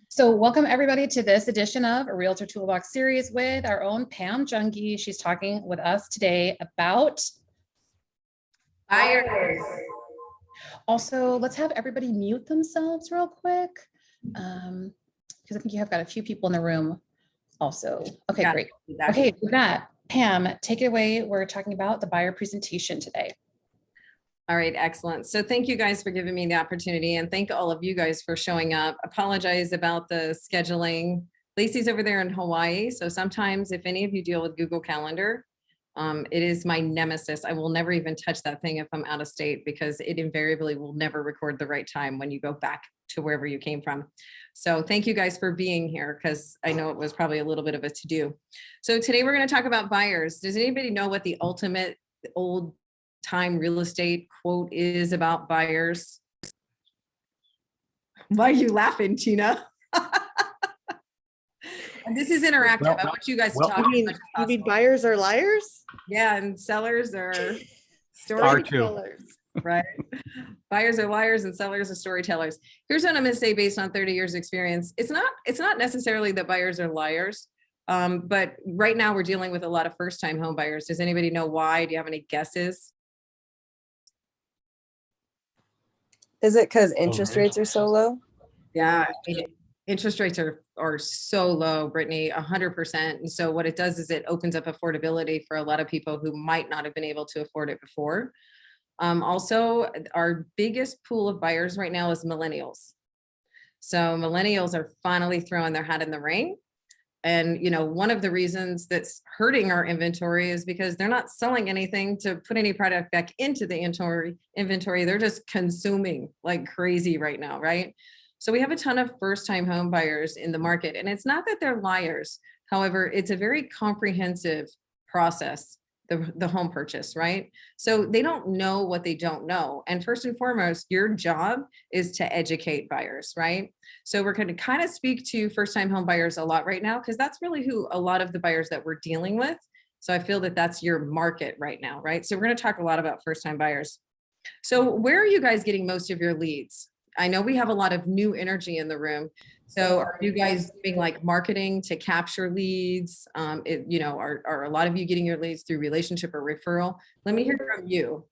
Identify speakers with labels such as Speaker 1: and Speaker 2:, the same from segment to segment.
Speaker 1: So welcome everybody to this edition of a Realtor Toolbox series with our own Pam Junge. She's talking with us today about
Speaker 2: buyers.
Speaker 1: Also, let's have everybody mute themselves real quick. Because I think you have got a few people in the room also. Okay,
Speaker 2: Yeah,
Speaker 1: great.
Speaker 2: exactly.
Speaker 1: Okay, with that, Pam, take it away. We're talking about the buyer presentation today.
Speaker 2: All right, excellent. So thank you guys for giving me the opportunity, and thank all of you guys for showing up. Apologize about the scheduling. Lacey's over there in Hawaii, so sometimes if any of you deal with Google Calendar, it is my nemesis. I will never even touch that thing if I'm out of state because it invariably will never record the right time when you go back to wherever you came from. So thank you guys for being here because I know it was probably a little bit of a to-do. So today we're going to talk about buyers. Does anybody know what the ultimate old time real estate quote is about buyers? Why are you laughing, Tina? This is interactive. I want you guys to talk.
Speaker 3: You mean buyers are liars?
Speaker 2: Yeah, and sellers are
Speaker 3: Storytellers.
Speaker 2: right? Buyers are liars and sellers are storytellers. Here's what I'm going to say based on 30 years experience. It's not necessarily that buyers are liars, but right now we're dealing with a lot of first-time home buyers. Does anybody know why? Do you have any guesses?
Speaker 4: Is it because interest rates are so low?
Speaker 2: Yeah, interest rates are so low, Brittany, 100%. And so what it does is it opens up affordability for a lot of people who might not have been able to afford it before. Also, our biggest pool of buyers right now is millennials. So millennials are finally throwing their hat in the ring. And, you know, one of the reasons that's hurting our inventory is because they're not selling anything to put any product back into the inventory. They're just consuming like crazy right now, right? So we have a ton of first-time home buyers in the market, and it's not that they're liars. However, it's a very comprehensive process, the home purchase, right? So they don't know what they don't know. And first and foremost, your job is to educate buyers, right? So we're going to kind of speak to first-time home buyers a lot right now, because that's really who a lot of the buyers that we're dealing with. So I feel that that's your market right now, right? So we're going to talk a lot about first-time buyers. So where are you guys getting most of your leads? I know we have a lot of new energy in the room. So are you guys doing like marketing to capture leads? Are a lot of you getting your leads through relationship or referral? Let me hear from you.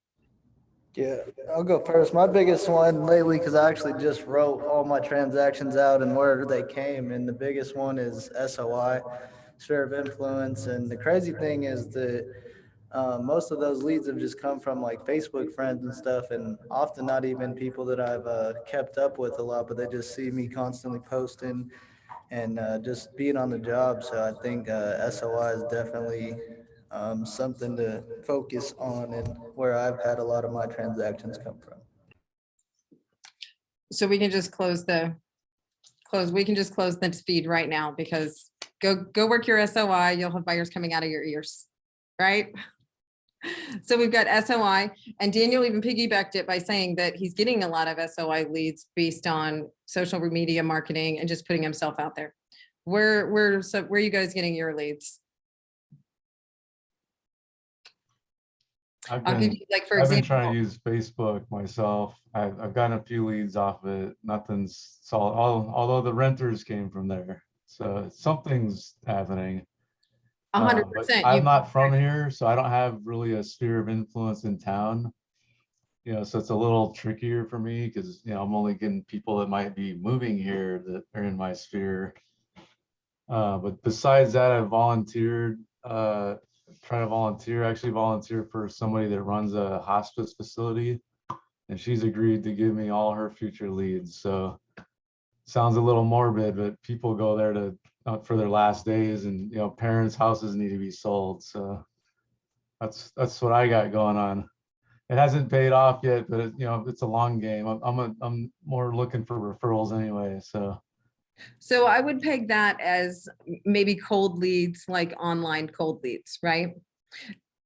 Speaker 5: Yeah, I'll go first. My biggest one lately, because I actually just wrote all my transactions out and where they came, and the biggest one is SOI, sphere of influence. And the crazy thing is that most of those leads have just come from like Facebook friends and stuff, and often not even people that I've kept up with a lot, but they just see me constantly posting and just being on the job. So I think SOI is definitely something to focus on and where I've had a lot of my transactions come from.
Speaker 2: So we can just close the feed right now, because go work your SOI. You'll have buyers coming out of your ears, right? So we've got SOI, and Daniel even piggybacked it by saying that he's getting a lot of SOI leads based on social media marketing and just putting himself out there. Where are you guys getting your leads?
Speaker 6: I've been trying to use Facebook myself. I've gotten a few leads off of it. Nothing's solid, although the renters came from there. So something's happening.
Speaker 2: 100%.
Speaker 6: I'm not from here, so I don't have really a sphere of influence in town. So it's a little trickier for me because, I'm only getting people that might be moving here that are in my sphere. But besides that, I've volunteered, actually volunteer for somebody that runs a hospice facility, and she's agreed to give me all her future leads. So sounds a little morbid, but people go there for their last days, and parents' houses need to be sold. So that's what I got going on. It hasn't paid off yet, but it's a long game. I'm more looking for referrals anyway.
Speaker 2: So I would peg that as maybe cold leads, like online cold leads, right?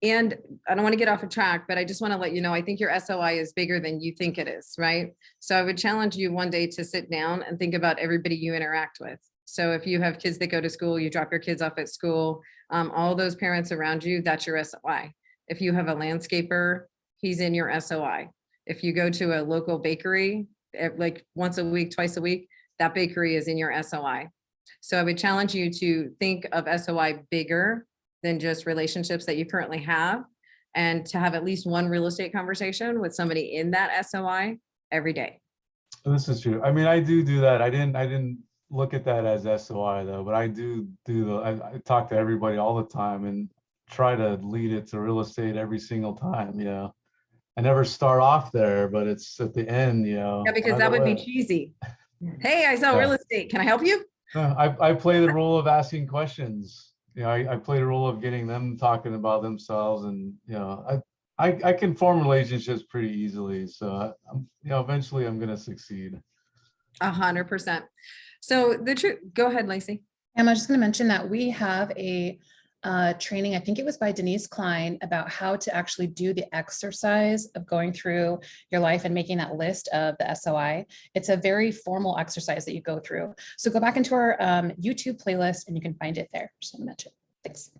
Speaker 2: And I don't want to get off a track, but I just want to let you know, I think your SOI is bigger than you think it is, right? So I would challenge you one day to sit down and think about everybody you interact with. So if you have kids that go to school, you drop your kids off at school, all those parents around you, that's your SOI. If you have a landscaper, he's in your SOI. If you go to a local bakery, like once a week, twice a week, that bakery is in your SOI. So I would challenge you to think of SOI bigger than just relationships that you currently have, and to have at least one real estate conversation with somebody in that SOI every day.
Speaker 6: This is true. I mean, I do that. I didn't look at that as SOI though, but I I talk to everybody all the time and try to lead it to real estate every single time, you know. I never start off there, but it's at the end, you know.
Speaker 2: Yeah, because
Speaker 6: right
Speaker 2: that would be
Speaker 6: away.
Speaker 2: cheesy. Hey, I sell
Speaker 6: Yeah.
Speaker 2: real estate. Can I help you?
Speaker 6: I play the role of asking questions. You know, I play the role of getting them talking about themselves, and you know, I can form relationships pretty easily. So you know, eventually I'm going to succeed.
Speaker 2: 100%. So the truth, go ahead, Lacey.
Speaker 1: I'm just going to mention that we have a training, I think it was by Denise Klein, about how to actually do the exercise of going through your life and making that list of the SOI. It's a very formal exercise that you go through. So go back into our YouTube playlist and you can find it there. Just want to mention. Thanks.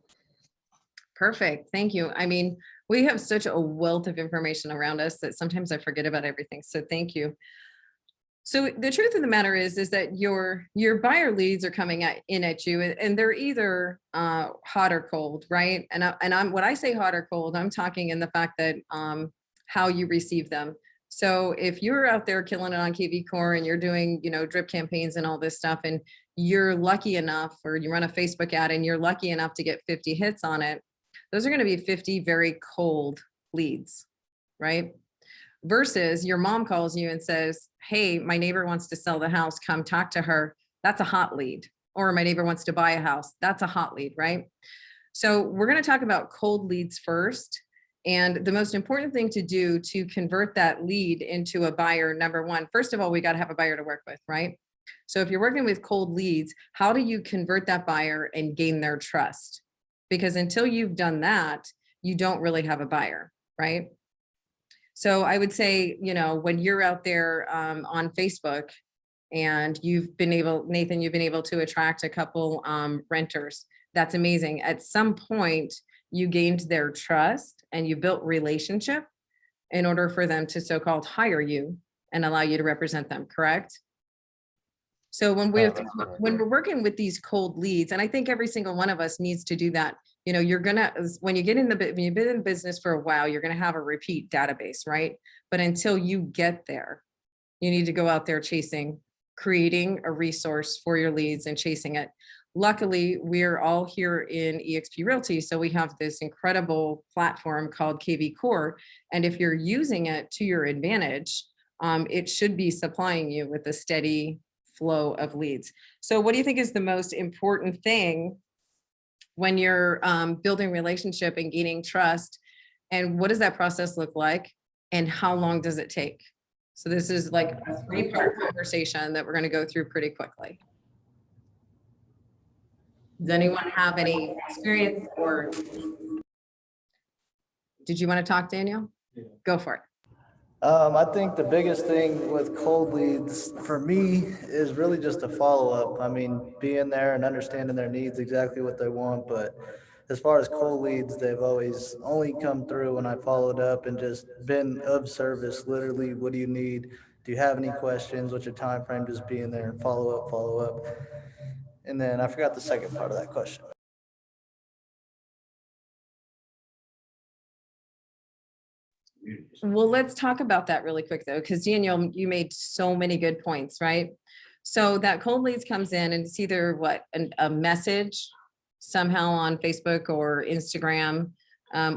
Speaker 2: Perfect. Thank you. I mean, we have such a wealth of information around us that sometimes I forget about everything. So thank you. So the truth of the matter is that your buyer leads are coming in at you, and they're either hot or cold, right? And I'm when I say hot or cold, I'm talking in the fact that how you receive them. So if you're out there killing it on KV Core and you're doing, you know, drip campaigns and all this stuff, and you're lucky enough, or you run a Facebook ad and you're lucky enough to get 50 hits on it, those are going to be 50 very cold leads, right? Versus your mom calls you and says, hey, my neighbor wants to sell the house, come talk to her. That's a hot lead. Or my neighbor wants to buy a house. That's a hot lead, right? So we're going to talk about cold leads first. And the most important thing to do to convert that lead into a buyer, number one, first of all, we got to have a buyer to work with, right? So if you're working with cold leads, how do you convert that buyer and gain their trust? Because until you've done that, you don't really have a buyer, right? So I would say, you know, when you're out there on Facebook and Nathan, you've been able to attract a couple renters, that's amazing. At some point, you gained their trust and you built relationship in order for them to so-called hire you and allow you to represent them, correct? So when we're working with these cold leads, and I think every single one of us needs to do that. You know, when you've been in business for a while, you're gonna have a repeat database, right? But until you get there, you need to go out there creating a resource for your leads and chasing it. Luckily, we're all here in eXp Realty, so we have this incredible platform called KV Core, and if you're using it to your advantage, it should be supplying you with a steady flow of leads. So what do you think is the most important thing when you're building relationship and gaining trust, and what does that process look like, and how long does it take? So this is like a 3-part conversation that we're going to go through pretty quickly. Does anyone have any experience, or did you want to talk, Daniel? Yeah. Go for it.
Speaker 5: I think the biggest thing with cold leads for me is really just a follow-up. I mean, being there and understanding their needs, exactly what they want. But as far as cold leads, they've always only come through when I followed up and just been of service. Literally, what do you need? Do you have any questions? What's your time frame? Just being there and follow up. And then I forgot the second part of that question.
Speaker 2: Well, let's talk about that really quick though, because Daniel, you made so many good points, right? So that cold leads comes in and it's either a message somehow on Facebook or Instagram,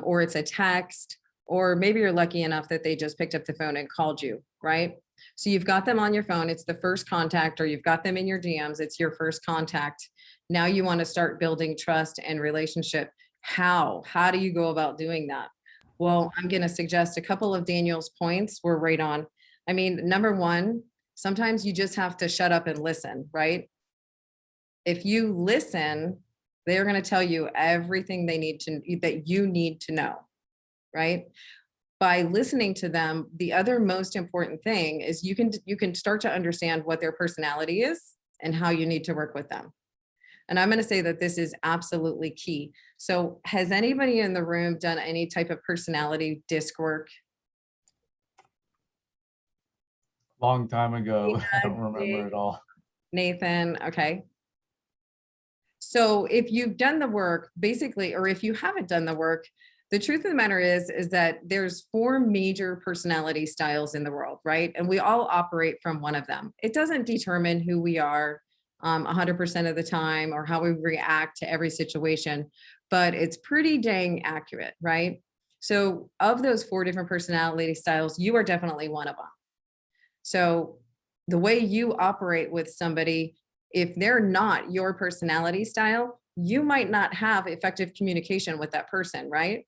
Speaker 2: or it's a text, or maybe you're lucky enough that they just picked up the phone and called you, right? So you've got them on your phone, it's the first contact, or you've got them in your DMs, it's your first contact. Now you want to start building trust and relationship. How do you go about doing that? Well, I'm going to suggest a couple of Daniel's points were right on. I mean, number one, sometimes you just have to shut up and listen, right? If you listen, they're going to tell you everything that you need to know, right? By listening to them, the other most important thing is you can start to understand what their personality is and how you need to work with them. And I'm going to say that this is absolutely key. So has anybody in the room done any type of personality disc work?
Speaker 6: long time ago. I don't remember it all.
Speaker 2: Nathan, okay. So if you've done the work, basically, or if you haven't done the work, the truth of the matter is that there's 4 major personality styles in the world, right? And we all operate from one of them. It doesn't determine who we are 100% of the time or how we react to every situation, but it's pretty dang accurate, right? So of those 4 different personality styles, you are definitely one of them. So the way you operate with somebody, if they're not your personality style, you might not have effective communication with that person, right?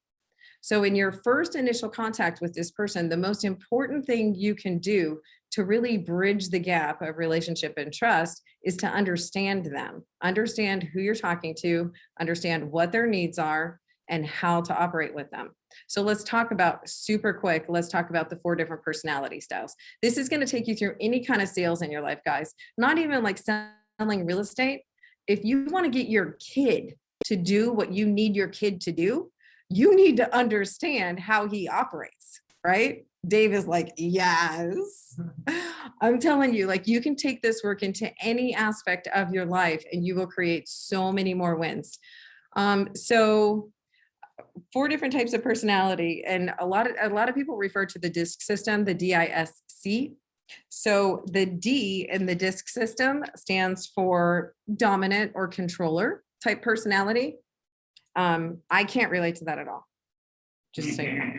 Speaker 2: So in your first initial contact with this person, the most important thing you can do to really bridge the gap of relationship and trust is to understand them, understand who you're talking to, understand what their needs are, and how to operate with them. So let's talk about super quick. Let's talk about the 4 different personality styles. This is going to take you through any kind of sales in your life, guys, not even like selling real estate. If you want to get your kid to do what you need your kid to do, you need to understand how he operates, right? Dave is like, yes. I'm telling you, like, you can take this work into any aspect of your life and you will create so many more wins. So 4 different types of personality, and a lot of people refer to the DISC system, the DISC. So the D in the DISC system stands for dominant or controller type personality. I can't relate to that at all. Just so you know.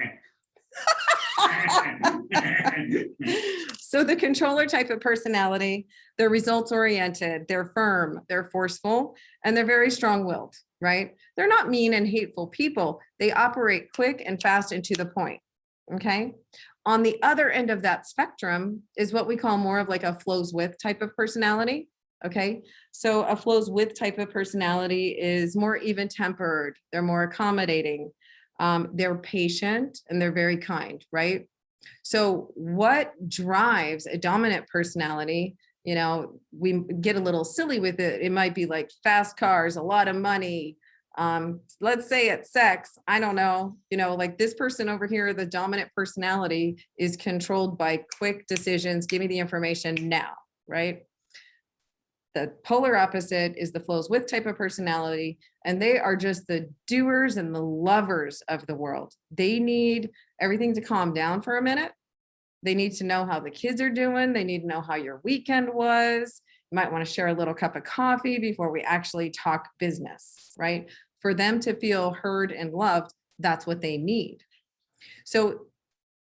Speaker 2: So the controller type of personality, they're results oriented, they're firm, they're forceful, and they're very strong-willed, right? They're not mean and hateful people. They operate quick and fast and to the point, okay? On the other end of that spectrum is what we call more of like a flows with type of personality. Okay, so a flows with type of personality is more even tempered. They're more accommodating. They're patient and they're very kind, right? So what drives a dominant personality? You know, we get a little silly with it. It might be like fast cars, a lot of money. Let's say it's sex. I don't know. You know, like this person over here, the dominant personality is controlled by quick decisions. Give me the information now, right? The polar opposite is the flows with type of personality, and they are just the doers and the lovers of the world. They need everything to calm down for a minute. They need to know how the kids are doing. They need to know how your weekend was. You might want to share a little cup of coffee before we actually talk business, right? For them to feel heard and loved, that's what they need. So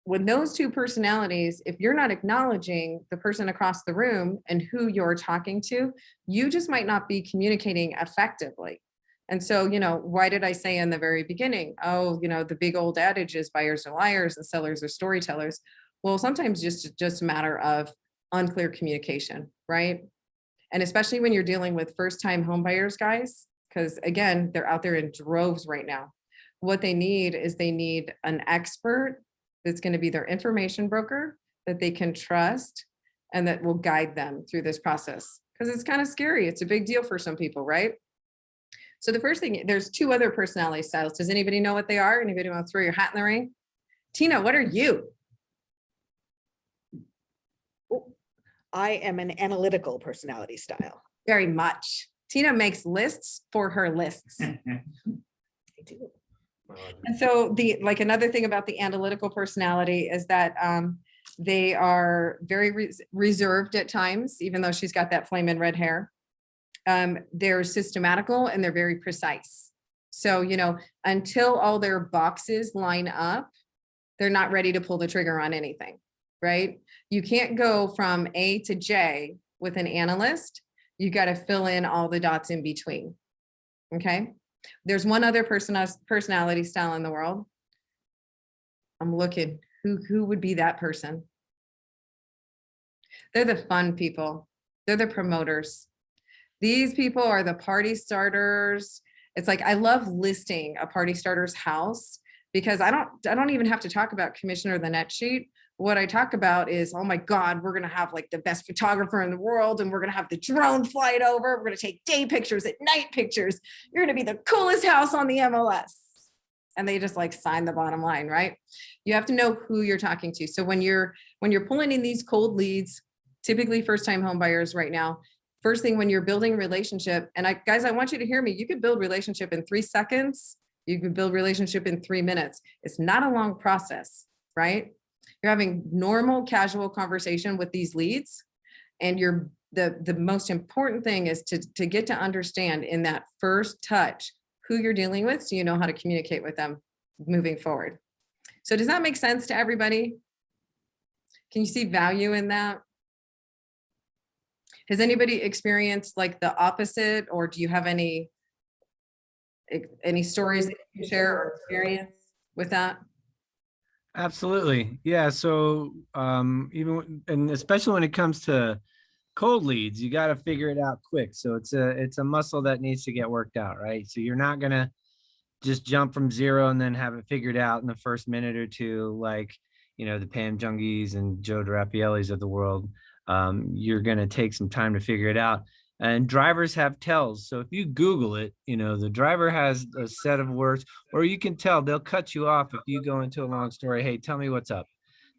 Speaker 2: when those 2 personalities, if you're not acknowledging the person across the room and who you're talking to, you just might not be communicating effectively. And so, you know, why did I say in the very beginning, oh, you know, the big old adage is buyers are liars and sellers are storytellers. Well, sometimes just a matter of unclear communication, right? And especially when you're dealing with first-time home buyers, guys, because again, they're out there in droves right now. What they need is they need an expert that's going to be their information broker that they can trust and that will guide them through this process. Because it's kind of scary. It's a big deal for some people, right? So the first thing, there's 2 other personality styles. Does anybody know what they are? Anybody want to throw your hat in the ring? Tina, what are you?
Speaker 3: I am an analytical personality style.
Speaker 2: Very much. Tina makes lists for her lists.
Speaker 3: I do.
Speaker 2: And so another thing about the analytical personality is that they are very reserved at times, even though she's got that flaming red hair. They're systematical and they're very precise. So, you know, until all their boxes line up, they're not ready to pull the trigger on anything, right? You can't go from A to J with an analyst. You got to fill in all the dots in between. Okay. There's one other personality style in the world. I'm looking, who would be that person? They're the fun people. They're the promoters. These people are the party starters. It's like, I love listing a party starter's house because I don't even have to talk about commission or the net sheet. What I talk about is, oh my God, we're going to have like the best photographer in the world and we're going to have the drone flight over. We're going to take day pictures, at night pictures. You're going to be the coolest house on the MLS. and they just like sign the bottom line, right? You have to know who you're talking to. So when you're pulling in these cold leads, typically first time home buyers right now, first thing when you're building a relationship, and guys, I want you to hear me, you could build relationship in 3 seconds. You could build relationship in 3 minutes. It's not a long process, right? You're having normal, casual conversation with these leads. And the most important thing is to get to understand in that first touch who you're dealing with, so you know how to communicate with them moving forward. So does that make sense to everybody? Can you see value in that? Has anybody experienced like the opposite, or do you have any stories that you can share or experience with that?
Speaker 7: Absolutely. Yeah. So and especially when it comes to cold leads, you got to figure it out quick. So it's a muscle that needs to get worked out, right? So you're not going to just jump from 0 and then have it figured out in the first minute or two, like, the Pam Jungies and Joe DiRappiellis of the world. You're going to take some time to figure it out. And drivers have tells. So if you Google it, the driver has a set of words, or you can tell they'll cut you off if you go into a long story. Hey, tell me what's up.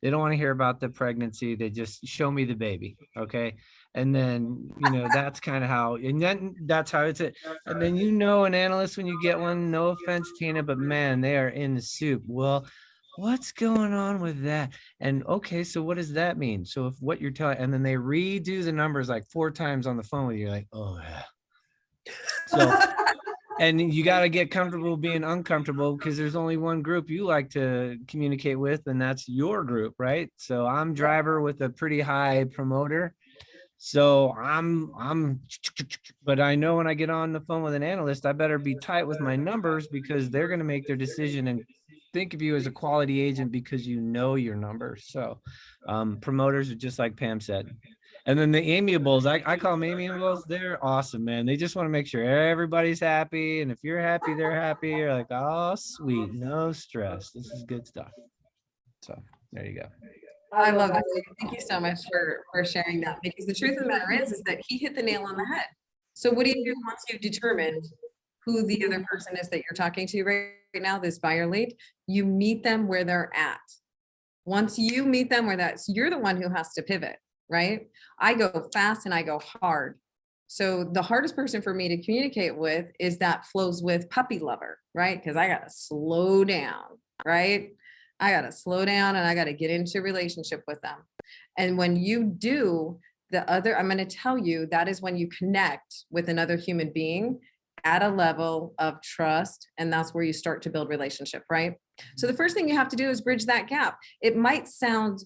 Speaker 7: They don't want to hear about the pregnancy. They just show me the baby. Okay. And then, that's kind of how, and then that's how it's it. And then, an analyst, when you get one, no offense, Tina, but man, they are in the soup. Well, what's going on with that? And okay, so what does that mean? So if what you're telling, and then they redo the numbers like 4 times on the phone with you, like, oh yeah. So, and you got to get comfortable being uncomfortable, because there's only one group you like to communicate with, and that's your group, right? So I'm driver with a pretty high promoter. So but I know when I get on the phone with an analyst, I better be tight with my numbers, because they're going to make their decision and think of you as a quality agent because you know your numbers. So promoters are just like Pam said. And then the amiables, I call them amiables. They're awesome, man. They just want to make sure everybody's happy. And if you're happy, they're happy. You're like, oh, sweet. No stress. This is good stuff. So there you go.
Speaker 2: I love that. Thank you so much for sharing that, because the truth of the matter is that he hit the nail on the head. So what do you do once you've determined who the other person is that you're talking to right now, this buyer lead? You meet them where they're at. Once you meet them where that's, you're the one who has to pivot, right? I go fast and I go hard. So the hardest person for me to communicate with is that flows with puppy lover, right? Because I got to slow down, right? I got to slow down and I got to get into a relationship with them. And when you do I'm going to tell you, that is when you connect with another human being at a level of trust. And that's where you start to build relationship, right? So the first thing you have to do is bridge that gap. It might sound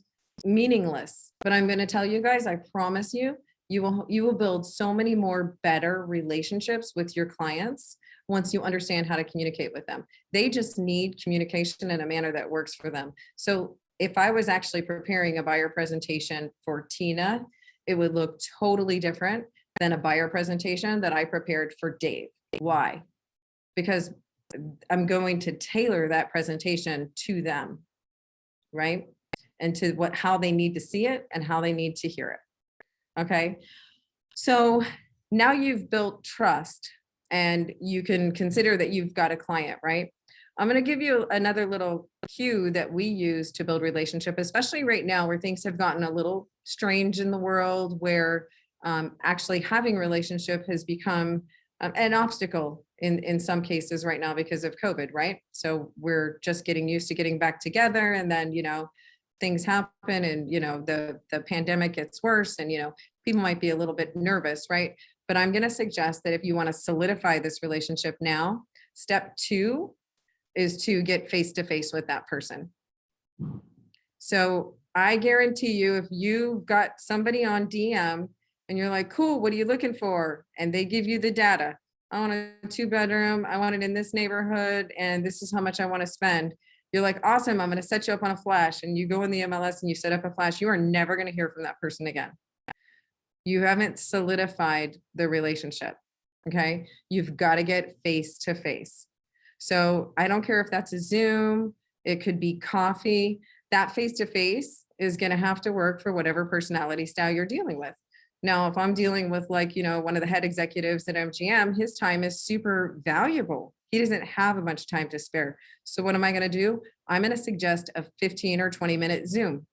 Speaker 2: meaningless, but I'm going to tell you guys, I promise you, you will build so many more better relationships with your clients once you understand how to communicate with them. They just need communication in a manner that works for them. So if I was actually preparing a buyer presentation for Tina, it would look totally different than a buyer presentation that I prepared for Dave. Why? Because I'm going to tailor that presentation to them, right? And to how they need to see it and how they need to hear it. Okay. So now you've built trust and you can consider that you've got a client, right? I'm going to give you another little cue that we use to build relationship, especially right now where things have gotten a little strange in the world, where actually having a relationship has become an obstacle in some cases right now because of COVID, right? So we're just getting used to getting back together, and then, things happen, and, the pandemic gets worse, and, people might be a little bit nervous, right? But I'm going to suggest that if you want to solidify this relationship now, step 2 is to get face-to-face with that person. So I guarantee you, if you've got somebody on DM and you're like, cool, what are you looking for? And they give you the data. I want a 2-bedroom. I want it in this neighborhood. And this is how much I want to spend. You're like, awesome. I'm going to set you up on a flash. And you go in the MLS and you set up a flash. You are never going to hear from that person again. You haven't solidified the relationship. Okay. You've got to get face-to-face. So I don't care if that's a Zoom, it could be coffee. That face-to-face is going to have to work for whatever personality style you're dealing with. Now, if I'm dealing with like, one of the head executives at MGM, his time is super valuable. He doesn't have a bunch of time to spare. So what am I going to do? I'm going to suggest a 15 or 20-minute Zoom,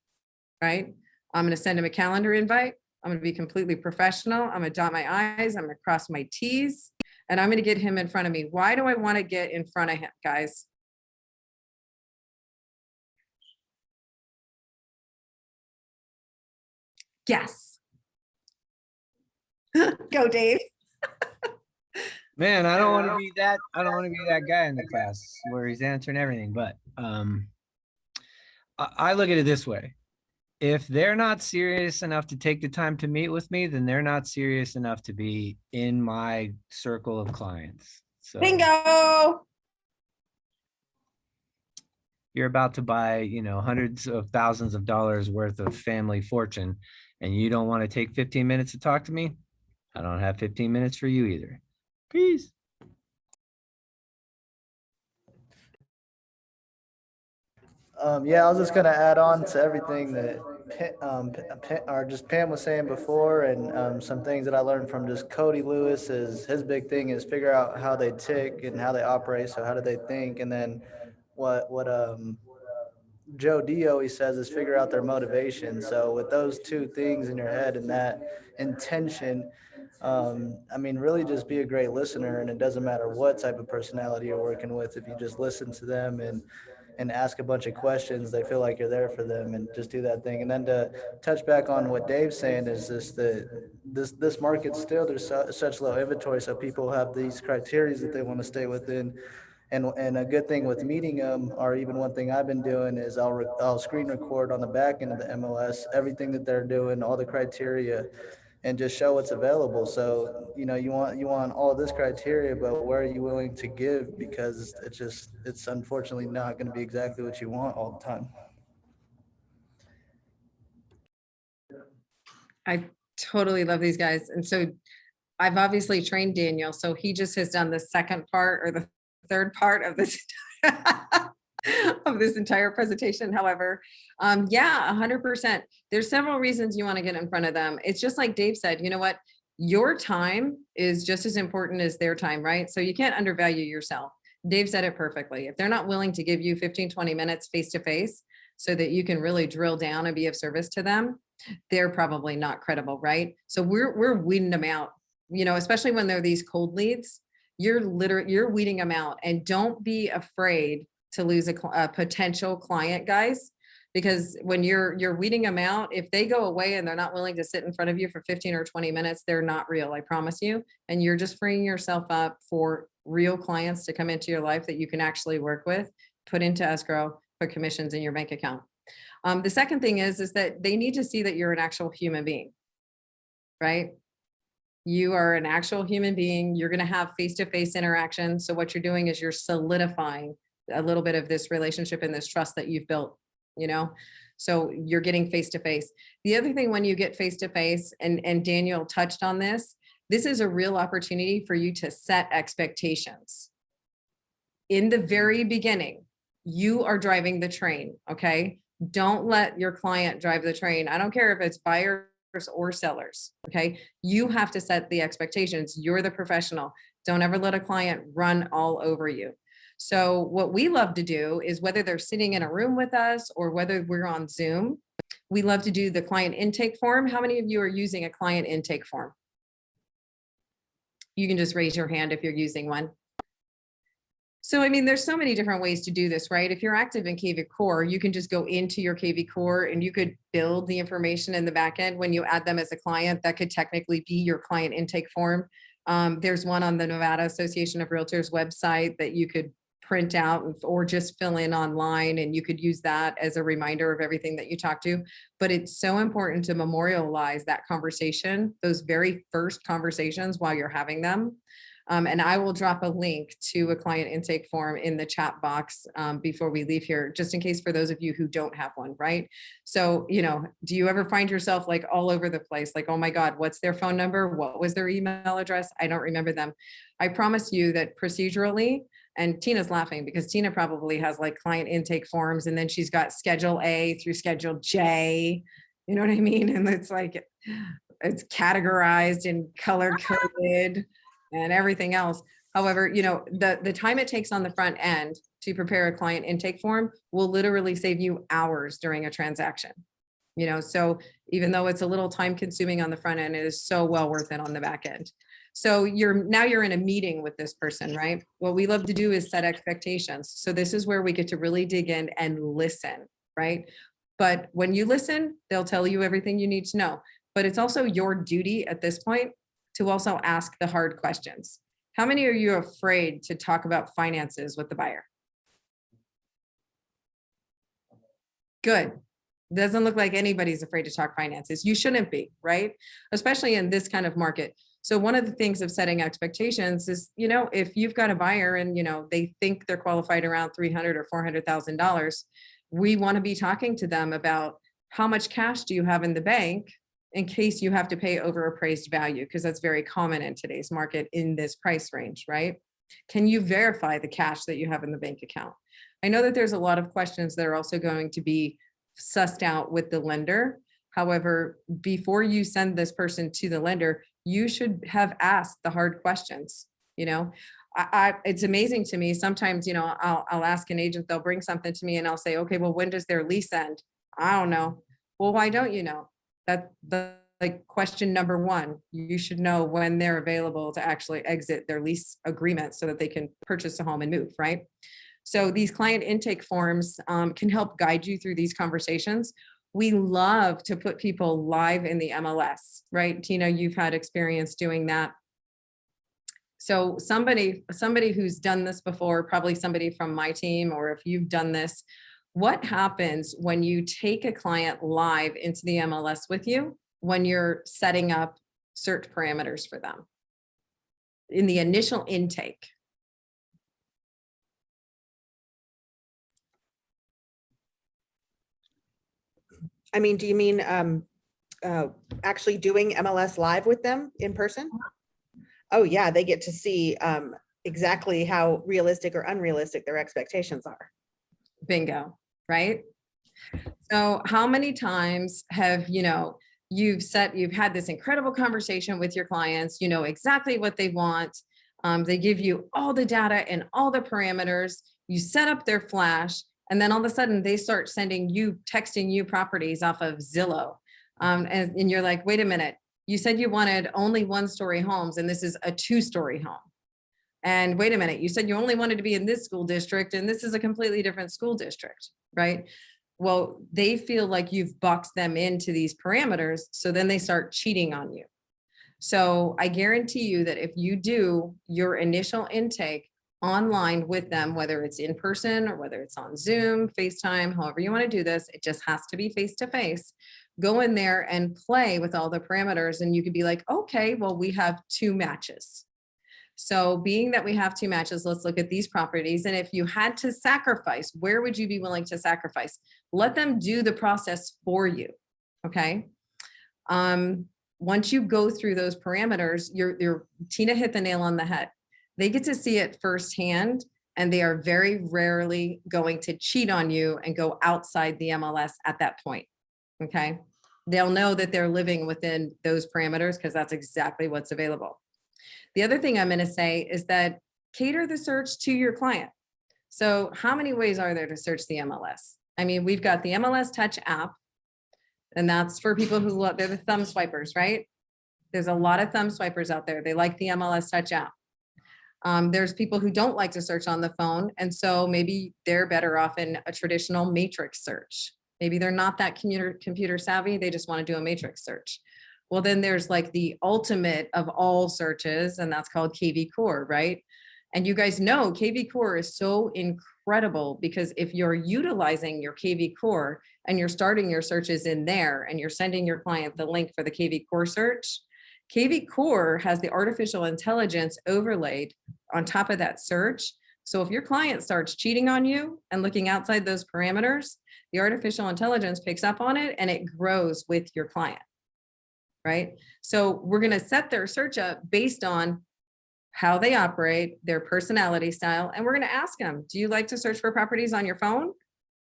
Speaker 2: right? I'm going to send him a calendar invite. I'm going to be completely professional. I'm going to dot my I's. I'm going to cross my T's, and I'm going to get him in front of me. Why do I want to get in front of him, guys? Yes. Go, Dave.
Speaker 7: Man, I don't want to be that. I don't want to be that guy in the class where he's answering everything. But I look at it this way: if they're not serious enough to take the time to meet with me, then they're not serious enough to be in my circle of clients. So
Speaker 2: Bingo.
Speaker 7: you're about to buy, hundreds of thousands of dollars worth of family fortune, and you don't want to take 15 minutes to talk to me. I don't have 15 minutes for you either. Peace.
Speaker 5: Yeah, I was just gonna add on to everything that Pam was saying before, and some things that I learned from just Cody Lewis is his big thing is figure out how they tick and how they operate. So how do they think, and then what Joe D always says is figure out their motivation. So with those two things in your head and that intention, I mean, really just be a great listener, and it doesn't matter what type of personality you're working with. If you just listen to them and ask a bunch of questions, they feel like you're there for them, and just do that thing. And then to touch back on what Dave's saying is just that this market still, there's such low inventory, so people have these criteria that they want to stay within. And a good thing with meeting them, or even one thing I've been doing, is I'll screen record on the back end of the MLS everything that they're doing, all the criteria, and just show what's available. So you want all this criteria, but where are you willing to give? Because it's unfortunately not going to be exactly what you want all the time.
Speaker 2: I totally love these guys. And so I've obviously trained Daniel, so he just has done the second part or the third part of this of this entire presentation. However, yeah, 100%. There's several reasons you want to get in front of them. It's just like Dave said, you know what? Your time is just as important as their time, right? So you can't undervalue yourself. Dave said it perfectly. If they're not willing to give you 15, 20 minutes face-to-face so that you can really drill down and be of service to them, they're probably not credible, right? So we're weeding them out, especially when they're these cold leads. You're weeding them out, and don't be afraid to lose a potential client, guys, because when you're weeding them out, if they go away and they're not willing to sit in front of you for 15 or 20 minutes, they're not real, I promise you. And you're just freeing yourself up for real clients to come into your life that you can actually work with, put into escrow, put commissions in your bank account. The second thing is that they need to see that you're an actual human being, right? You are an actual human being. You're going to have face-to-face interaction. So what you're doing is you're solidifying a little bit of this relationship and this trust that you've built, so you're getting face-to-face. The other thing, when you get face-to-face, and Daniel touched on this is a real opportunity for you to set expectations. In the very beginning, you are driving the train, okay? Don't let your client drive the train. I don't care if it's buyers or sellers, okay? You have to set the expectations. You're the professional. Don't ever let a client run all over you. So what we love to do is, whether they're sitting in a room with us or whether we're on Zoom, we love to do the client intake form. How many of you are using a client intake form? You can just raise your hand if you're using one. So, I mean, there's so many different ways to do this, right? If you're active in KV Core, you can just go into your KV Core and you could build the information in the back end. When you add them as a client, that could technically be your client intake form. There's one on the Nevada Association of Realtors website that you could print out or just fill in online, and you could use that as a reminder of everything that you talk to. But it's so important to memorialize that conversation, those very first conversations while you're having them. And I will drop a link to a client intake form in the chat box before we leave here, just in case for those of you who don't have one, right? So, do you ever find yourself like all over the place? Like, oh my God, what's their phone number? What was their email address? I don't remember them. I promise you that procedurally, and Tina's laughing because Tina probably has like client intake forms, and then she's got Schedule A through Schedule J, you know what I mean? And it's like, it's categorized and color coded and everything else. However, you know, the time it takes on the front end to prepare a client intake form will literally save you hours during a transaction. You know, so even though it's a little time consuming on the front end, it is so well worth it on the back end. So now you're in a meeting with this person, right? What we love to do is set expectations. So this is where we get to really dig in and listen, right? But when you listen, they'll tell you everything you need to know. But it's also your duty at this point to also ask the hard questions. How many are you afraid to talk about finances with the buyer? Good. Doesn't look like anybody's afraid to talk finances. You shouldn't be, right? Especially in this kind of market. So one of the things of setting expectations is, you know, if you've got a buyer and, you know, they think they're qualified around $300,000 or $400,000, we want to be talking to them about how much cash do you have in the bank in case you have to pay over appraised value, because that's very common in today's market in this price range, right? Can you verify the cash that you have in the bank account? I know that there's a lot of questions that are also going to be sussed out with the lender. However, before you send this person to the lender, you should have asked the hard questions. You know, it's amazing to me. Sometimes, you know, I'll ask an agent, they'll bring something to me and I'll say, okay, well, when does their lease end? I don't know. Well, why don't you know? That's like question number one. You should know when they're available to actually exit their lease agreement so that they can purchase a home and move, right? So these client intake forms can help guide you through these conversations. We love to put people live in the MLS, right? Tina, you've had experience doing that. So somebody who's done this before, probably somebody from my team, or if you've done this, what happens when you take a client live into the MLS with you when you're setting up search parameters for them in the initial intake?
Speaker 3: I mean, do you mean actually doing MLS live with them in person? Oh yeah, they get to see exactly how realistic or unrealistic their expectations are.
Speaker 2: Bingo, right? So how many times have, you know, you've had this incredible conversation with your clients, you know exactly what they want. They give you all the data and all the parameters, you set up their flash, and then all of a sudden they start texting you properties off of Zillow. And you're like, wait a minute, you said you wanted only 1-story homes and this is a 2-story home. And wait a minute, you said you only wanted to be in this school district and this is a completely different school district, right? Well, they feel like you've boxed them into these parameters, so then they start cheating on you. So I guarantee you that if you do your initial intake online with them, whether it's in person or whether it's on Zoom, FaceTime, however you want to do this, it just has to be face-to-face. Go in there and play with all the parameters and you could be like, okay, well, we have 2 matches. So being that we have 2 matches, let's look at these properties. And if you had to sacrifice, where would you be willing to sacrifice? Let them do the process for you, okay? Once you go through those parameters, Tina hit the nail on the head. They get to see it firsthand, and they are very rarely going to cheat on you and go outside the MLS at that point, okay? They'll know that they're living within those parameters because that's exactly what's available. The other thing I'm going to say is that cater the search to your client. So how many ways are there to search the MLS? I mean, we've got the MLS Touch app, and that's for people who love, they're the thumb swipers, right? There's a lot of thumb swipers out there. They like the MLS Touch app. There's people who don't like to search on the phone, and so maybe they're better off in a traditional matrix search. Maybe they're not that computer savvy. They just want to do a matrix search. Well, then there's like the ultimate of all searches, and that's called KV Core, right? And you guys know KV Core is so incredible because if you're utilizing your KV Core and you're starting your searches in there and you're sending your client the link for the KV Core search, KV Core has the artificial intelligence overlaid on top of that search. So if your client starts cheating on you and looking outside those parameters, the artificial intelligence picks up on it and it grows with your client. Right? So we're going to set their search up based on how they operate, their personality style, and we're going to ask them, do you like to search for properties on your phone,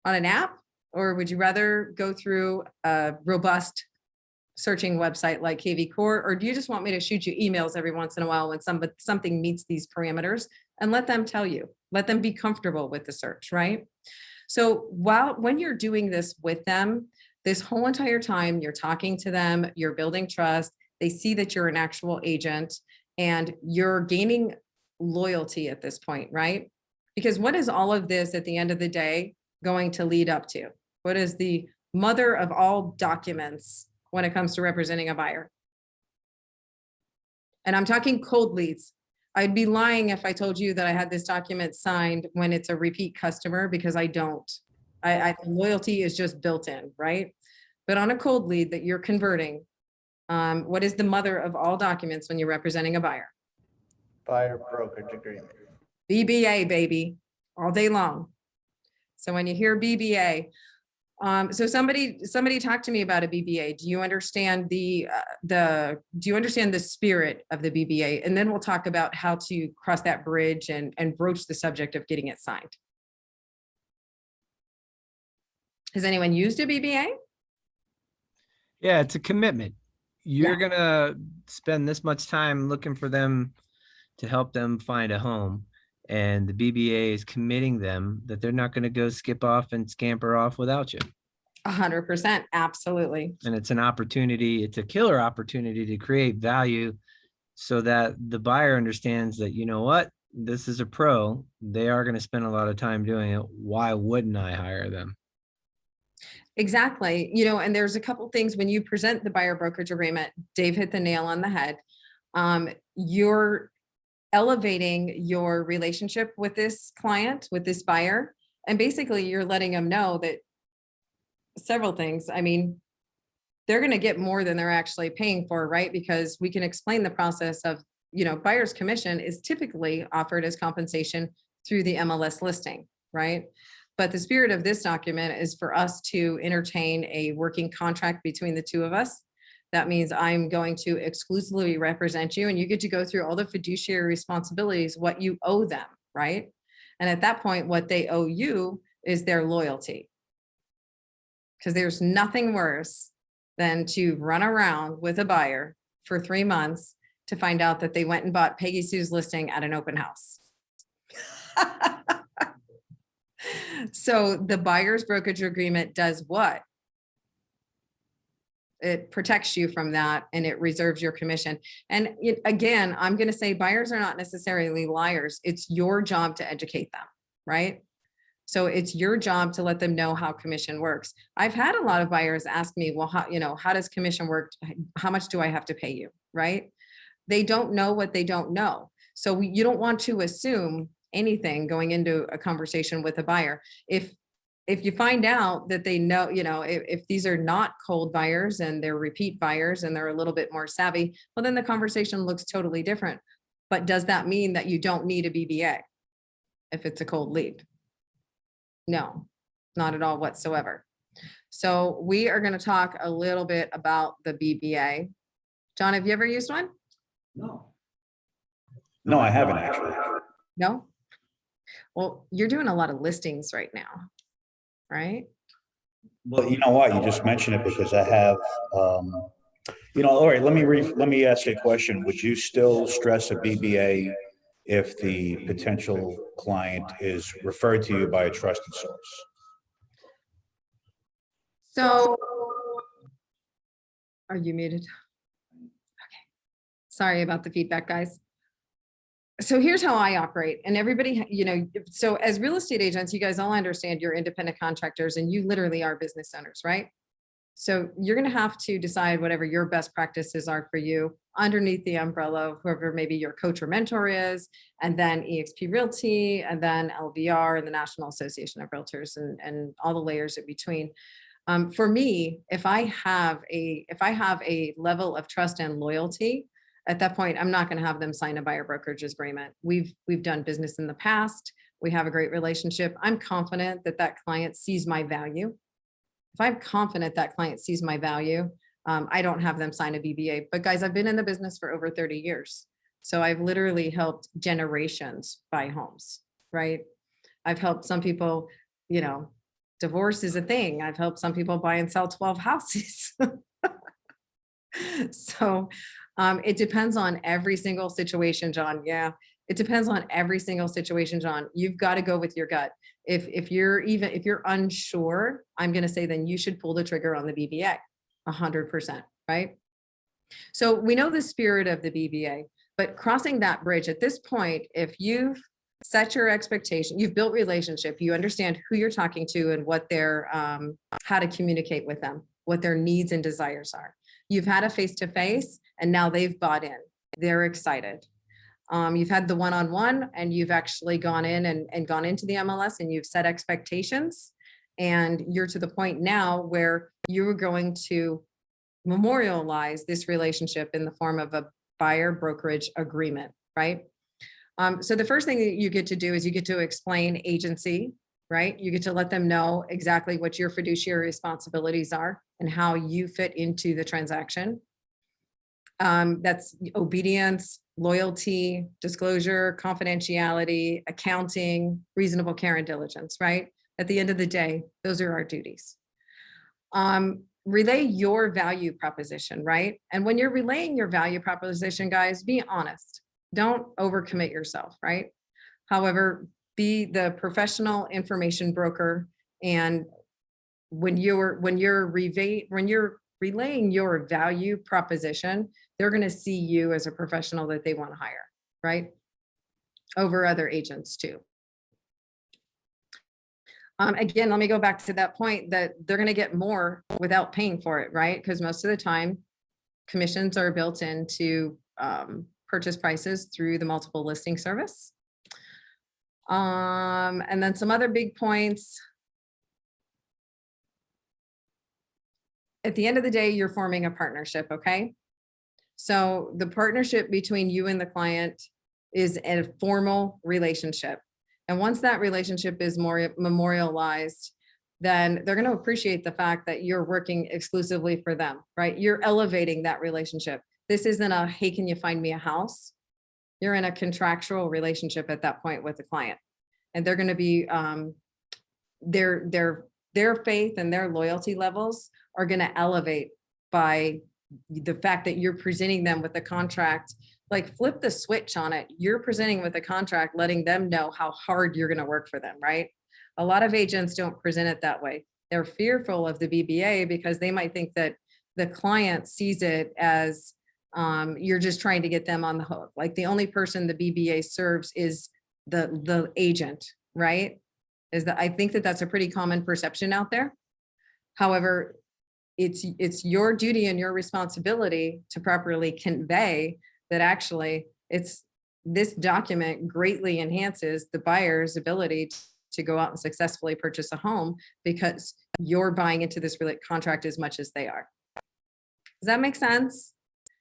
Speaker 2: on an app, or would you rather go through a robust searching website like KV Core, or do you just want me to shoot you emails every once in a while when something meets these parameters, and let them tell you, let them be comfortable with the search, right? So when you're doing this with them, this whole entire time, you're talking to them, you're building trust, they see that you're an actual agent, and you're gaining loyalty at this point, right? Because what is all of this at the end of the day going to lead up to? What is the mother of all documents when it comes to representing a buyer? And I'm talking cold leads. I'd be lying if I told you that I had this document signed when it's a repeat customer, because I don't. Loyalty is just built in, right? But on a cold lead that you're converting, what is the mother of all documents when you're representing a buyer?
Speaker 5: Buyer brokerage agreement.
Speaker 2: BBA, baby, all day long. So when you hear BBA, so somebody talked to me about a BBA. Do you understand do you understand the spirit of the BBA? And then we'll talk about how to cross that bridge and broach the subject of getting it signed. Has anyone used a BBA?
Speaker 7: Yeah, it's a commitment. You're gonna spend this much time looking for them to help them find a home. And the BBA is committing them that they're not gonna go skip off and scamper off without you.
Speaker 2: 100%, absolutely.
Speaker 7: And it's an opportunity, it's a killer opportunity to create value so that the buyer understands that, you know what, this is a pro. They are gonna spend a lot of time doing it. Why wouldn't I hire them?
Speaker 2: Exactly. And there's a couple things when you present the buyer brokerage agreement, Dave hit the nail on the head. You're elevating your relationship with this client, with this buyer. And basically you're letting them know that several things. I mean, they're going to get more than they're actually paying for, right? Because we can explain the process of, buyer's commission is typically offered as compensation through the MLS listing, right? But the spirit of this document is for us to entertain a working contract between the two of us. That means I'm going to exclusively represent you, and you get to go through all the fiduciary responsibilities, what you owe them, right? And at that point, what they owe you is their loyalty. Because there's nothing worse than to run around with a buyer for 3 months to find out that they went and bought Peggy Sue's listing at an open house. So the buyer's brokerage agreement does what? It protects you from that, and it reserves your commission. And again, I'm going to say buyers are not necessarily liars. It's your job to educate them, right? So it's your job to let them know how commission works. I've had a lot of buyers ask me, well, how does commission work? How much do I have to pay you, right? They don't know what they don't know. So you don't want to assume anything going into a conversation with a buyer. If you find out that they know, if these are not cold buyers and they're repeat buyers and they're a little bit more savvy, well, then the conversation looks totally different. But does that mean that you don't need a BBA if it's a cold lead? No, not at all whatsoever. So we are going to talk a little bit about the BBA. John, have you ever used one?
Speaker 8: No, I haven't actually.
Speaker 2: No? Well, you're doing a lot of listings right now, right?
Speaker 8: Well, you know what? You just mentioned it because I have, all right, let me ask you a question. Would you still stress a BBA if the potential client is referred to you by a trusted source?
Speaker 2: So, are you muted? Okay. Sorry about the feedback, guys. So here's how I operate, and everybody, so as real estate agents, you guys all understand you're independent contractors and you literally are business owners, right? So you're going to have to decide whatever your best practices are for you underneath the umbrella of whoever maybe your coach or mentor is, and then eXp Realty, and then LVR and the National Association of Realtors, and all the layers in between. For me, if I have a level of trust and loyalty, at that point, I'm not going to have them sign a buyer brokerage agreement. We've done business in the past. We have a great relationship. I'm confident that that client sees my value. If I'm confident that client sees my value, I don't have them sign a BBA. But guys, I've been in the business for over 30 years. So I've literally helped generations buy homes, right? I've helped some people, divorce is a thing. I've helped some people buy and sell 12 houses. So it depends on every single situation, John. Yeah, it depends on every single situation, John. You've got to go with your gut. If you're unsure, I'm going to say then you should pull the trigger on the BBA 100%, right? So we know the spirit of the BBA, but crossing that bridge at this point, if you've set your expectation, you've built relationship, you understand who you're talking to and what their, how to communicate with them, what their needs and desires are. You've had a face-to-face and now they've bought in, they're excited. You've had the one-on-one and you've actually gone in and gone into the MLS and you've set expectations. And you're to the point now where you're going to memorialize this relationship in the form of a buyer brokerage agreement, right? So the first thing that you get to do is you get to explain agency, right? You get to let them know exactly what your fiduciary responsibilities are and how you fit into the transaction. That's obedience, loyalty, disclosure, confidentiality, accounting, reasonable care and diligence, right? At the end of the day, those are our duties. Relay your value proposition, right? And when you're relaying your value proposition, guys, be honest. Don't overcommit yourself, right? However, be the professional information broker. And when you're relaying your value proposition, they're going to see you as a professional that they want to hire, right? Over other agents too. Again, let me go back to that point that they're going to get more without paying for it, right? Because most of the time, commissions are built into purchase prices through the multiple listing service. And then some other big points. At the end of the day, you're forming a partnership, okay? So the partnership between you and the client is a formal relationship. And once that relationship is more memorialized, then they're going to appreciate the fact that you're working exclusively for them, right? You're elevating that relationship. This isn't a, hey, can you find me a house? You're in a contractual relationship at that point with the client. And they're going to be, their faith and their loyalty levels are going to elevate by the fact that you're presenting them with the contract. Like flip the switch on it. You're presenting with a contract, letting them know how hard you're going to work for them, right? A lot of agents don't present it that way. They're fearful of the BBA because they might think that the client sees it as you're just trying to get them on the hook. Like the only person the BBA serves is the agent, right? I think that that's a pretty common perception out there. However, it's your duty and your responsibility to properly convey that actually this document greatly enhances the buyer's ability to go out and successfully purchase a home because you're buying into this contract as much as they are. Does that make sense?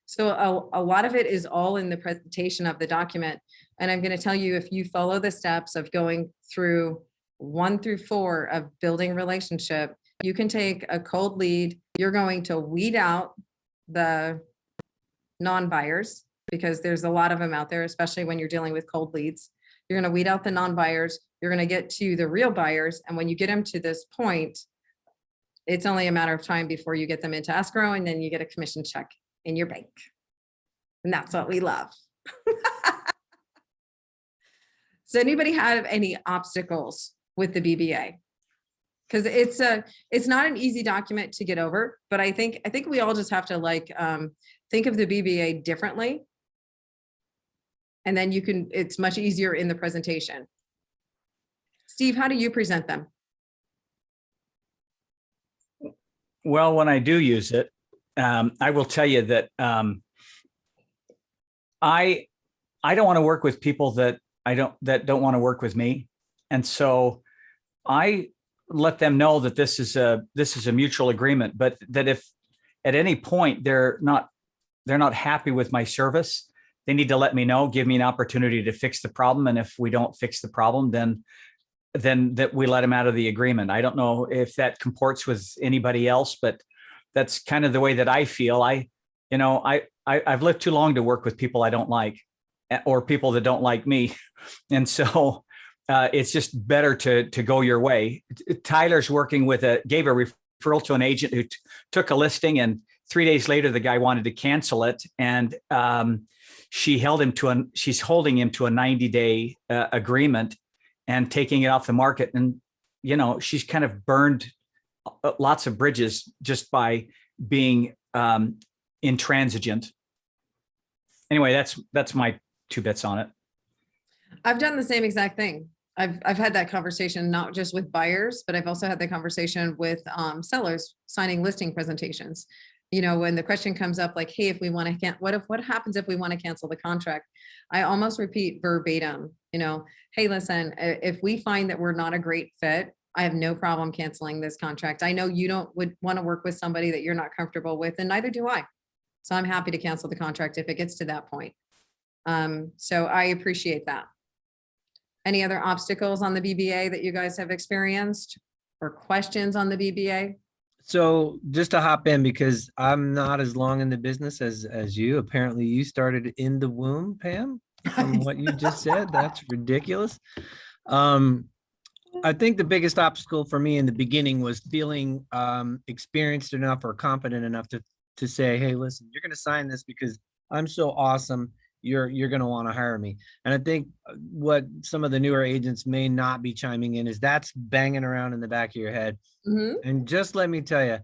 Speaker 2: So a lot of it is all in the presentation of the document. And I'm going to tell you, if you follow the steps of going through 1 through 4 of building relationship, you can take a cold lead. You're going to weed out the non-buyers because there's a lot of them out there, especially when you're dealing with cold leads. You're going to weed out the non-buyers. You're going to get to the real buyers. And when you get them to this point, it's only a matter of time before you get them into escrow and then you get a commission check in your bank. And that's what we love. Does anybody have any obstacles with the BBA? Because it's not an easy document to get over, but I think we all just have to think of the BBA differently. And then it's much easier in the presentation. Steve, how do you present them?
Speaker 9: Well, when I do use it, I will tell you that I don't want to work with people that don't want to work with me. And so I let them know that this is a mutual agreement, but that if at any point they're not happy with my service, they need to let me know, give me an opportunity to fix the problem. And if we don't fix the problem, then that we let them out of the agreement. I don't know if that comports with anybody else, but that's kind of the way that I feel. I've lived too long to work with people I don't like or people that don't like me. And so it's just better to go your way. Tyler's working gave a referral to an agent who took a listing and 3 days later, the guy wanted to cancel it, and she's holding him to a 90-day agreement and taking it off the market. And, you know, she's kind of burned lots of bridges just by being intransigent. Anyway, that's my 2 bits on it.
Speaker 2: I've done the same exact thing. I've had that conversation, not just with buyers, but I've also had the conversation with sellers signing listing presentations. You know, when the question comes up like, hey, if we want to, what happens if we want to cancel the contract? I almost repeat verbatim, you know, hey, listen, if we find that we're not a great fit, I have no problem canceling this contract. I know you would want to work with somebody that you're not comfortable with, and neither do I. So I'm happy to cancel the contract if it gets to that point. So I appreciate that. Any other obstacles on the BBA that you guys have experienced, or questions on the BBA?
Speaker 7: So just to hop in, because I'm not as long in the business as you. Apparently you started in the womb, Pam, from what you just said. That's ridiculous. I think the biggest obstacle for me in the beginning was feeling experienced enough or competent enough to say, hey, listen, you're going to sign this because I'm so awesome. You're going to want to hire me. And I think what some of the newer agents may not be chiming in is that's banging around in the back of your head. And just let me tell you,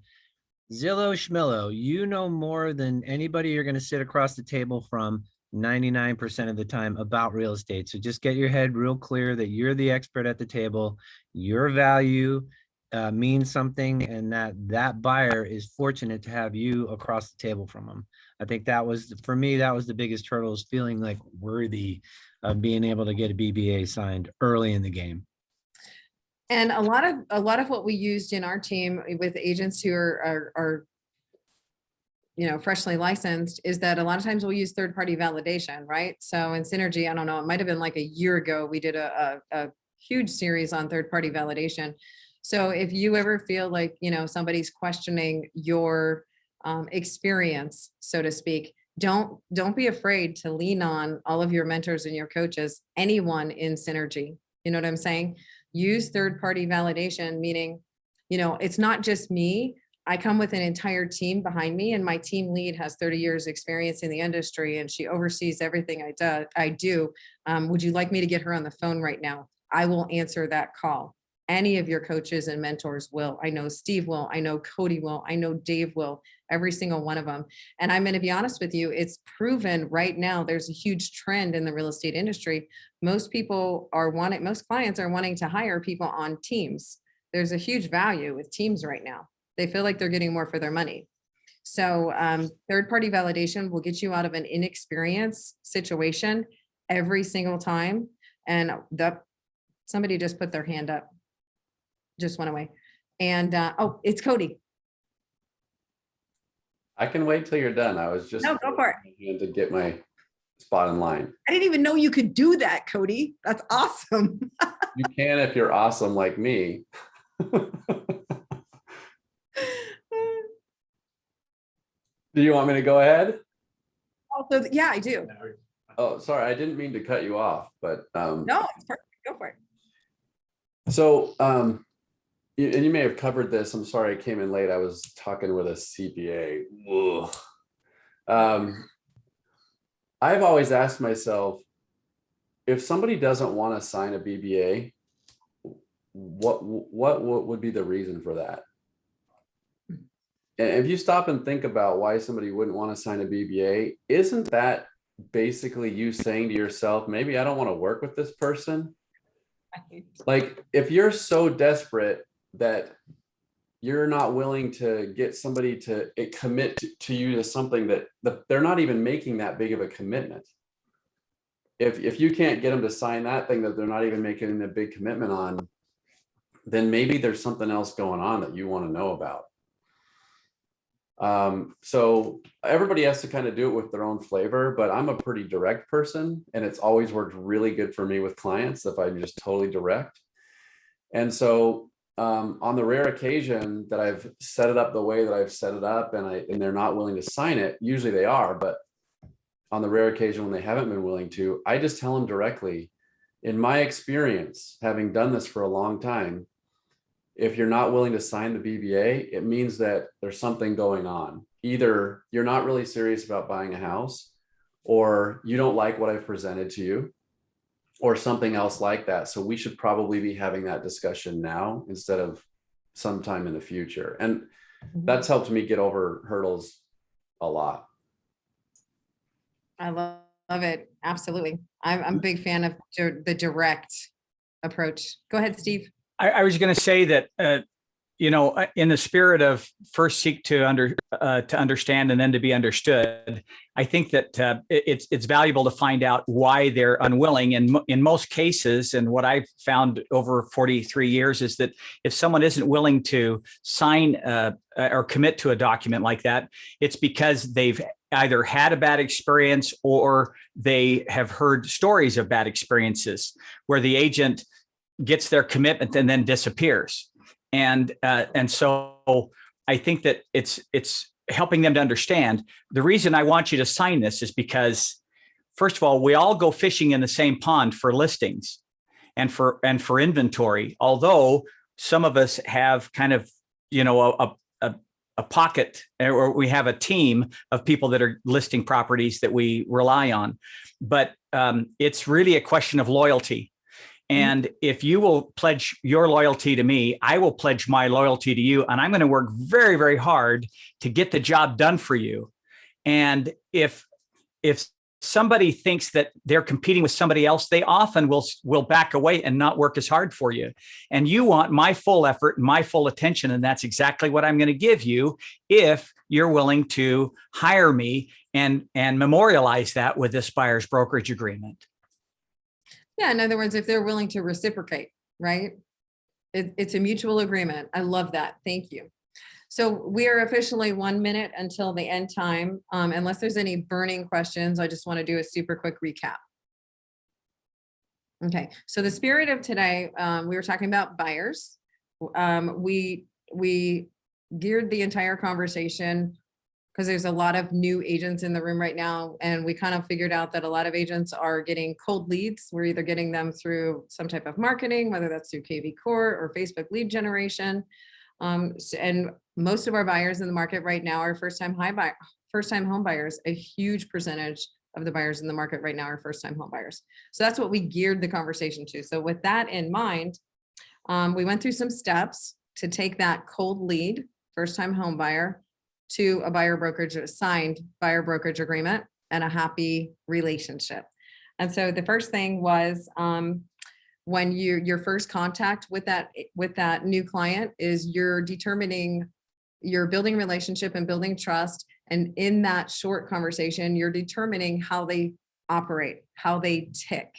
Speaker 7: Zillow Schmillow, you know more than anybody you're going to sit across the table from 99% of the time about real estate. So just get your head real clear that you're the expert at the table. Your value means something, and that buyer is fortunate to have you across the table from them. I think that was, for me, that was the biggest hurdle, is feeling like worthy of being able to get a BBA signed early in the game.
Speaker 2: And a lot of what we used in our team with agents who are you know, freshly licensed, is that a lot of times we'll use third-party validation, right? So in Synergy, I don't know, it might've been like a year ago, we did a huge series on third-party validation. So if you ever feel like, you know, somebody's questioning your experience, so to speak, don't be afraid to lean on all of your mentors and your coaches, anyone in Synergy. You know what I'm saying? Use third-party validation, meaning, you know, it's not just me. I come with an entire team behind me, and my team lead has 30 years experience in the industry, and she oversees everything I do. Would you like me to get her on the phone right now? I will answer that call. Any of your coaches and mentors will. I know Steve will. I know Cody will. I know Dave will. Every single one of them. And I'm going to be honest with you, it's proven right now there's a huge trend in the real estate industry. Most clients are wanting to hire people on teams. There's a huge value with teams right now. They feel like they're getting more for their money. So third-party validation will get you out of an inexperienced situation every single time. And somebody just put their hand up, just went away. And oh, it's Cody.
Speaker 10: I can wait till you're done. I was just
Speaker 2: No, go for it.
Speaker 10: To get my spot in line.
Speaker 2: I didn't even know you could do that, Cody. That's awesome.
Speaker 10: You can if you're awesome like me. Do you want me to go ahead?
Speaker 2: Also, yeah, I do.
Speaker 10: Oh, sorry, I didn't mean to cut you off, but
Speaker 2: no, it's perfect. Go for it.
Speaker 10: So and you may have covered this. I'm sorry I came in late. I was talking with a CPA. I've always asked myself, if somebody doesn't want to sign a BBA, what would be the reason for that? And if you stop and think about why somebody wouldn't want to sign a BBA, isn't that basically you saying to yourself, maybe I don't want to work with this person? Like, if you're so desperate that you're not willing to get somebody to commit to you to something that they're not even making that big of a commitment. If you can't get them to sign that thing that they're not even making a big commitment on, then maybe there's something else going on that you want to know about. So everybody has to kind of do it with their own flavor, but I'm a pretty direct person, and it's always worked really good for me with clients if I'm just totally direct. And so on the rare occasion that I've set it up the way that I've set it up and they're not willing to sign it, usually they are, but on the rare occasion when they haven't been willing to, I just tell them directly, in my experience, having done this for a long time, if you're not willing to sign the BBA, it means that there's something going on. either you're not really serious about buying a house, or you don't like what I've presented to you, or something else like that. So we should probably be having that discussion now instead of sometime in the future. And that's helped me get over hurdles a lot.
Speaker 2: I love it. Absolutely. I'm a big fan of the direct approach. Go ahead, Steve.
Speaker 9: I was going to say that, in the spirit of first seek to understand and then to be understood, I think that it's valuable to find out why they're unwilling. And in most cases, and what I've found over 43 years is that if someone isn't willing to sign or commit to a document like that, it's because they've either had a bad experience or they have heard stories of bad experiences where the agent gets their commitment and then disappears. And so I think that it's helping them to understand the reason I want you to sign this is because, first of all, we all go fishing in the same pond for listings and for inventory. Although some of us have kind of, a pocket, or we have a team of people that are listing properties that we rely on, but it's really a question of loyalty. And if you will pledge your loyalty to me, I will pledge my loyalty to you. And I'm going to work very, very hard to get the job done for you. And if somebody thinks that they're competing with somebody else, they often will back away and not work as hard for you. And you want my full effort and my full attention. And that's exactly what I'm going to give you if you're willing to hire me and memorialize that with this buyer's brokerage agreement.
Speaker 2: Yeah, in other words, if they're willing to reciprocate, right? It's a mutual agreement. I love that. Thank you. So we are officially 1 minute until the end time. Unless there's any burning questions, I just want to do a super quick recap. Okay, so the spirit of today, we were talking about buyers. We geared the entire conversation because there's a lot of new agents in the room right now. And we kind of figured out that a lot of agents are getting cold leads. We're either getting them through some type of marketing, whether that's through KV Core or Facebook lead generation. And most of our buyers in the market right now are first-time home buyers. A huge percentage of the buyers in the market right now are first-time home buyers. So that's what we geared the conversation to. So with that in mind, we went through some steps to take that cold lead, first-time home buyer, to a buyer brokerage, a signed buyer brokerage agreement and a happy relationship. And so the first thing was when your first contact with that new client is you're building relationship and building trust. And in that short conversation, you're determining how they operate, how they tick.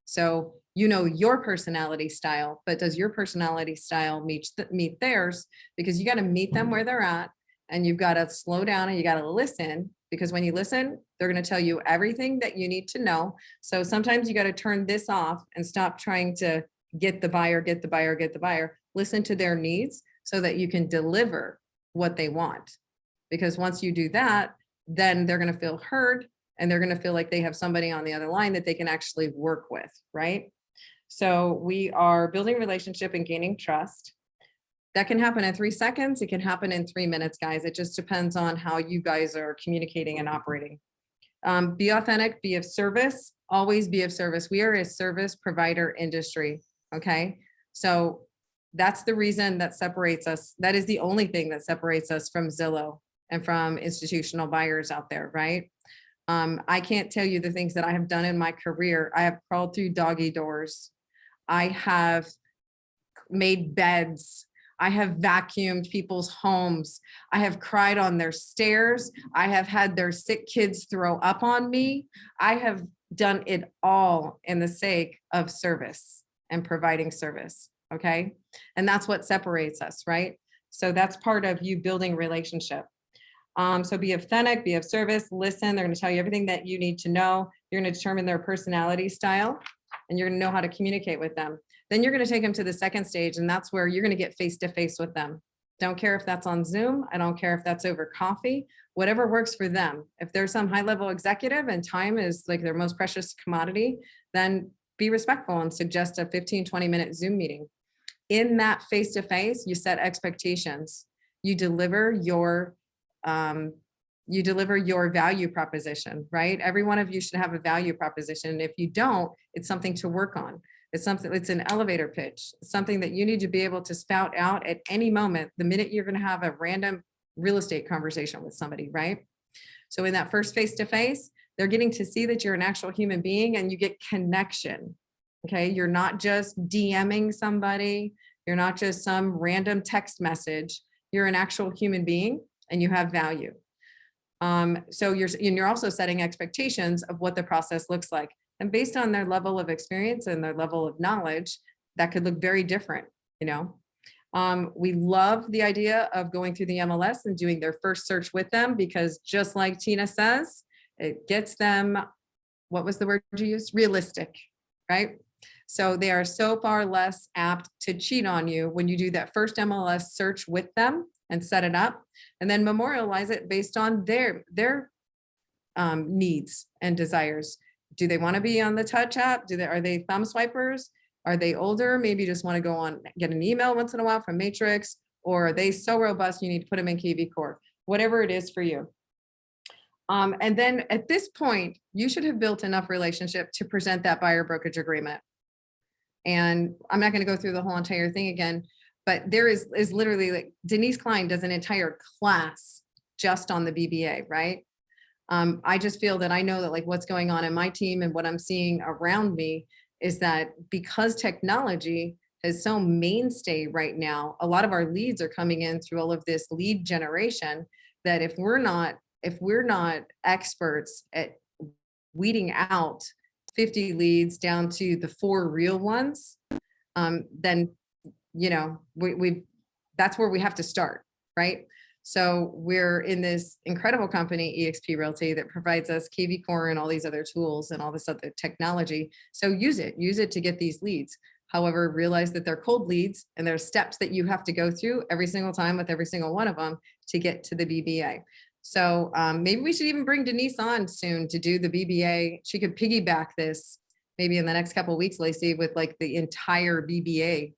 Speaker 2: So you know your personality style, but does your personality style meet theirs? Because you got to meet them where they're at. And you've got to slow down and you got to listen, because when you listen, they're going to tell you everything that you need to know. So sometimes you got to turn this off and stop trying to get the buyer. Listen to their needs so that you can deliver what they want. Because once you do that, then they're going to feel heard and they're going to feel like they have somebody on the other line that they can actually work with, right? So we are building relationship and gaining trust. That can happen in 3 seconds. It can happen in 3 minutes, guys. It just depends on how you guys are communicating and operating. Be authentic, be of service, always be of service. We are a service provider industry, okay? So that's the reason that separates us. That is the only thing that separates us from Zillow and from institutional buyers out there, right? I can't tell you the things that I have done in my career. I have crawled through doggy doors. I have made beds. I have vacuumed people's homes. I have cried on their stairs. I have had their sick kids throw up on me. I have done it all in the sake of service and providing service, okay? And that's what separates us, right? So that's part of you building relationship. So be authentic, be of service, listen. They're going to tell you everything that you need to know. You're going to determine their personality style, and you're going to know how to communicate with them. Then you're going to take them to the second stage, and that's where you're going to get face-to-face with them. Don't care if that's on Zoom. I don't care if that's over coffee, whatever works for them. If there's some high-level executive and time is like their most precious commodity, then be respectful and suggest a 15, 20-minute Zoom meeting. In that face-to-face, you set expectations. You deliver your you deliver your value proposition, right? Every one of you should have a value proposition. And if you don't, it's something to work on. It's an elevator pitch, something that you need to be able to spout out at any moment, the minute you're going to have a random real estate conversation with somebody, right? So in that first face-to-face, they're getting to see that you're an actual human being and you get connection. Okay. You're not just DMing somebody. You're not just some random text message. You're an actual human being and you have value. So you're also setting expectations of what the process looks like. And based on their level of experience and their level of knowledge, that could look very different, you know. We love the idea of going through the MLS and doing their first search with them, because just like Tina says, it gets them, what was the word you used? Realistic, right? So they are so far less apt to cheat on you when you do that first MLS search with them and set it up, and then memorialize it based on their needs and desires. Do they want to be on the touch app? Are they thumb swipers? Are they older? Maybe just want to go on, get an email once in a while from Matrix, or are they so robust you need to put them in KV Core? Whatever it is for you. And then at this point, you should have built enough relationship to present that buyer brokerage agreement. And I'm not going to go through the whole entire thing again, but there is literally, like, Denise Klein does an entire class just on the BBA, right? I just feel that I know that, like, what's going on in my team and what I'm seeing around me is that because technology is so mainstay right now, a lot of our leads are coming in through all of this lead generation, that if we're not experts at weeding out 50 leads down to the 4 real ones, then, you know, that's where we have to start, right? So we're in this incredible company, eXp Realty, that provides us KV Core and all these other tools and all this other technology. So use it to get these leads. However, realize that they're cold leads and there are steps that you have to go through every single time with every single one of them to get to the BBA. So maybe we should even bring Denise on soon to do the BBA. She could piggyback this maybe in the next couple of weeks, Lacey, with like the entire BBA.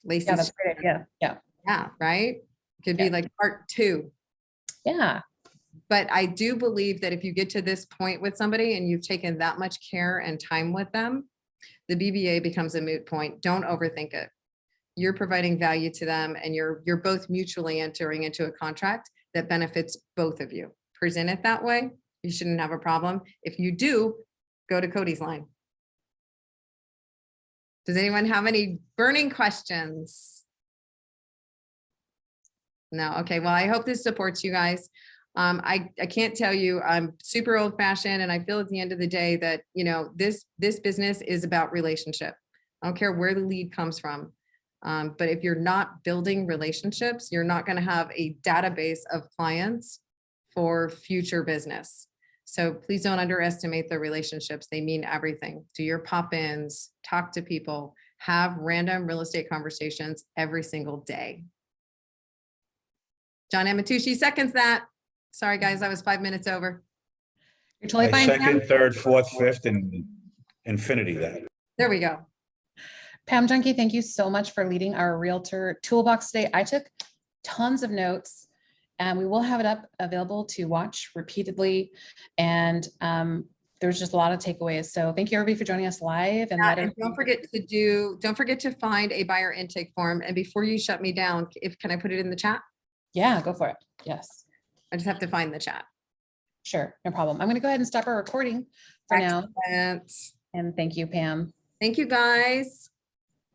Speaker 2: Lacey,
Speaker 1: Yeah, that's a great idea. Yeah.
Speaker 2: Yeah, right? Could be like part 2.
Speaker 1: Yeah.
Speaker 2: But I do believe that if you get to this point with somebody and you've taken that much care and time with them, the BBA becomes a moot point. Don't overthink it. You're providing value to them, and you're both mutually entering into a contract that benefits both of you. Present it that way. You shouldn't have a problem. If you do, go to Cody's line. Does anyone have any burning questions? No. Okay. Well, I hope this supports you guys. I can't tell you, I'm super old fashioned, and I feel at the end of the day that, you know, this business is about relationship. I don't care where the lead comes from. But if you're not building relationships, you're not going to have a database of clients for future business. So please don't underestimate the relationships. They mean everything. Do your pop-ins, talk to people, have random real estate conversations every single day. John Amatucci seconds that. Sorry, guys, I was 5 minutes over.
Speaker 1: You're totally
Speaker 8: I
Speaker 1: fine.
Speaker 8: second,
Speaker 1: Pam.
Speaker 8: third, fourth, fifth, and infinity that.
Speaker 2: There we go.
Speaker 1: Pam Junge, thank you so much for leading our Realtor Toolbox today. I took tons of notes, and we will have it up available to watch repeatedly. And there's just a lot of takeaways. So thank you everybody for joining us live. And,
Speaker 2: And don't forget to find a buyer intake form. And before you shut me down, can I put it in the chat?
Speaker 1: Yeah, go for it. Yes.
Speaker 2: I just have to find the chat.
Speaker 1: Sure, no problem. I'm going to go ahead and stop our recording for now.
Speaker 2: Excellent.
Speaker 1: And thank you, Pam.
Speaker 2: Thank you, guys.